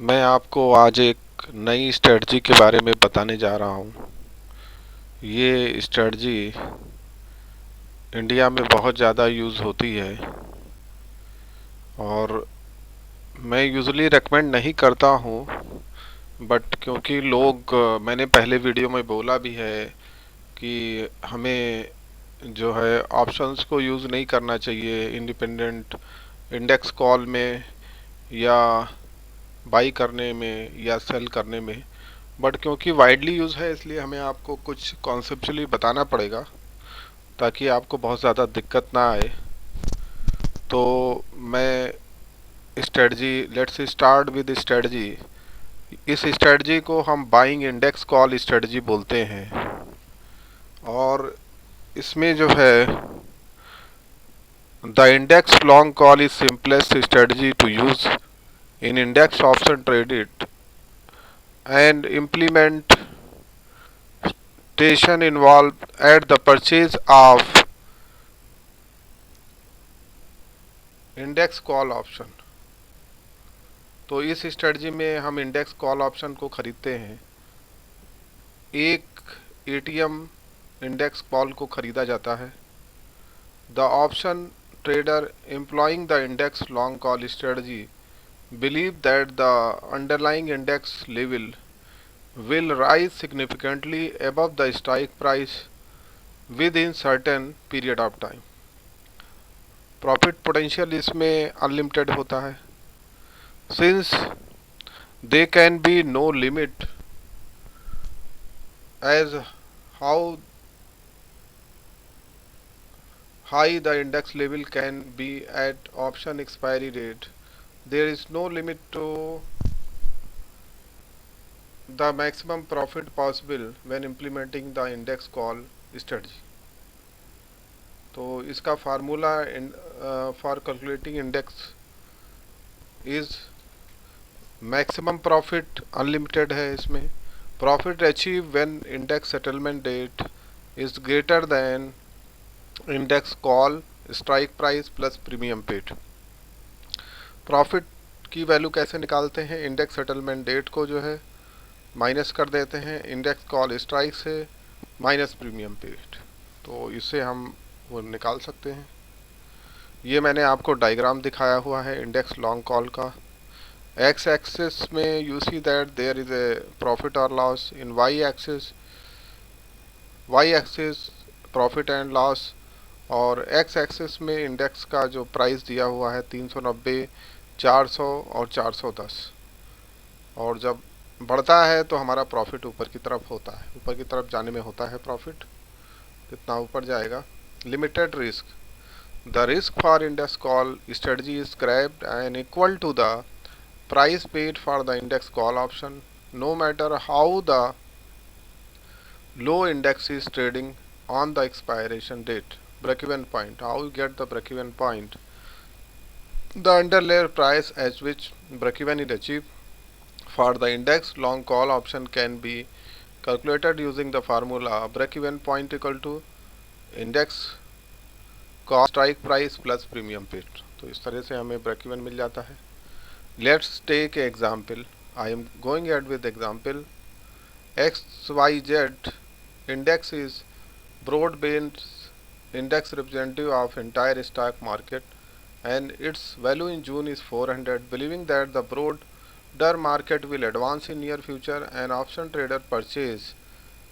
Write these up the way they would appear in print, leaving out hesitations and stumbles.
मैं आपको आज एक नई स्ट्रेटजी के बारे में बताने जा रहा हूँ। ये स्ट्रेटजी इंडिया में बहुत ज़्यादा यूज़ होती है और मैं यूजुअली रेकमेंड नहीं करता हूँ, बट क्योंकि मैंने पहले वीडियो में बोला भी है कि हमें जो है ऑप्शंस को यूज़ नहीं करना चाहिए इंडिपेंडेंट इंडेक्स कॉल में या बाई करने में या सेल करने में। बट क्योंकि वाइडली यूज़ है इसलिए हमें आपको कुछ कॉन्सेप्चुअली बताना पड़ेगा ताकि आपको बहुत ज़्यादा दिक्कत ना आए। तो मैं strategy let's start with strategy. इस स्ट्रेटजी को हम बाइंग इंडेक्स कॉल स्ट्रेटजी बोलते हैं और इसमें जो है the index long call is simplest strategy to use in index option traded and implementation involved at the purchase of index call option. तो इस स्ट्रेटजी में हम इंडेक्स कॉल ऑप्शन को खरीदते हैं। एक एटीएम इंडेक्स कॉल को खरीदा जाता है। The option trader employing the index long call strategy believe that the underlying index level will rise significantly above the strike price within certain period of time। Profit potential इसमें unlimited होता है। Since they can be no limit as how high the index level can be at option expiry date, there is no limit to the maximum profit possible when implementing the index call strategy। तो इसका formula for calculating index is maximum profit unlimited है। इसमें profit achieve when index settlement date is greater than index call strike price plus premium paid. Profit की value कैसे निकालते हैं? Index settlement date को जो है माइनस कर देते हैं इंडेक्स कॉल स्ट्राइक से माइनस प्रीमियम पेड, तो इससे हम वो निकाल सकते हैं। ये मैंने आपको डायग्राम दिखाया हुआ है इंडेक्स लॉन्ग कॉल का। एक्स एक्सिस में you see that there is a profit और loss. In Y axis profit and loss और एक्स एक्सिस में इंडेक्स का जो प्राइस दिया हुआ है 390, 400 और 410। और जब बढ़ता है तो हमारा प्रॉफिट ऊपर की तरफ होता है, ऊपर की तरफ जाने में होता है प्रॉफिट। कितना ऊपर जाएगा? Limited risk. The risk for index call strategy is grabbed and equal to the price paid for the index call option, no matter how the low index is trading on the expiration date. Break-even point. How you get the break-even point? The underlying price at which break-even is achieved for the index long call option can be calculated using the formula break-even point equal to index cost strike price plus premium paid. तो इस तरह से हमें break even मिल जाता है। Let's take a example. I am going add with example. XYZ index is broad-based index representative of entire stock market and its value in June is 400, believing that the broader market will advance in near future. An option trader purchase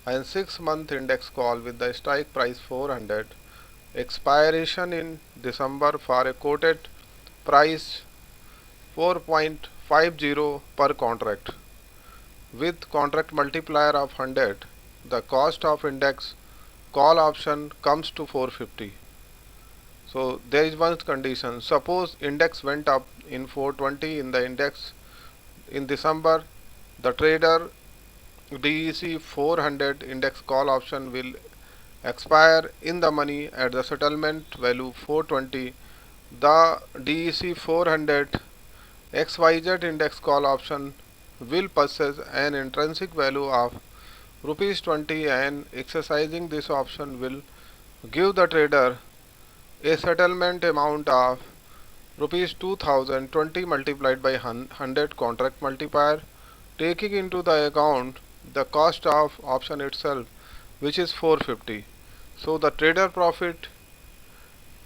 and 6-month index call with the strike price 400, expiration in December for a quoted price 4.50 per contract. With contract multiplier of 100, the cost of index call option comes to 450. So there is one condition. Suppose index went up in 420 in the index in December, the trader DEC 400 index call option will expire in the money at the settlement value 420. The DEC 400 XYZ index call option will possess an intrinsic value of rupees 20 and exercising this option will give the trader a settlement amount of rupees 2020 multiplied by 100 contract multiplier, taking into the account the cost of option itself, which is 450. So the trader profit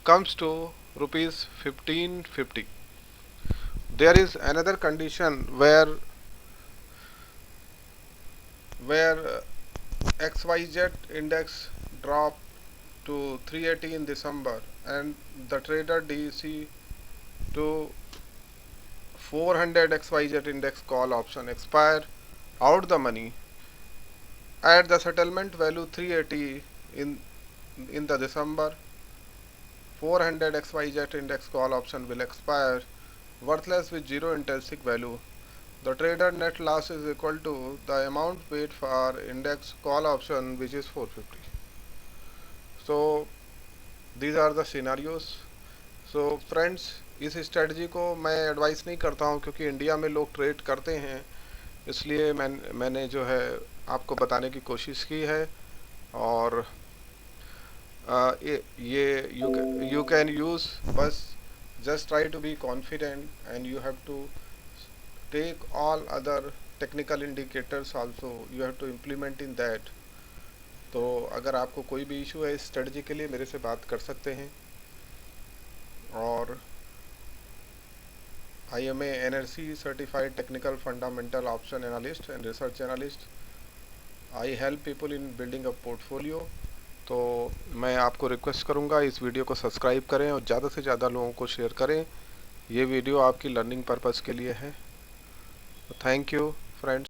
comes to rupees 1550. There is another condition where XYZ index dropped to 380 in December and the trader DC to 400 XYZ index call option expire out the money at the settlement value 380 in the December. 400 XYZ index call option will expire worthless with zero intrinsic value. The trader net loss is equal to the amount paid for index call option, which is 450. So these are the scenarios. So friends, इस strategy को मैं advice नहीं करता हूँ क्योंकि India में लोग trade करते हैं, इसलिए मैंने जो है आपको बताने की कोशिश की है। और ये यू कैन यूज़, बस just try to be confident and you have to take all other technical indicators also you have to implement in that. तो अगर आपको कोई भी इशू है इस स्ट्रेटजी के लिए मेरे से बात कर सकते हैं। और I am a NRC certified technical fundamental option analyst and research analyst. I help people in building a portfolio. तो मैं आपको रिक्वेस्ट करूंगा इस वीडियो को सब्सक्राइब करें और ज़्यादा से ज़्यादा लोगों को शेयर करें। ये वीडियो आपकी लर्निंग पर्पज़ के लिए है। Thank you.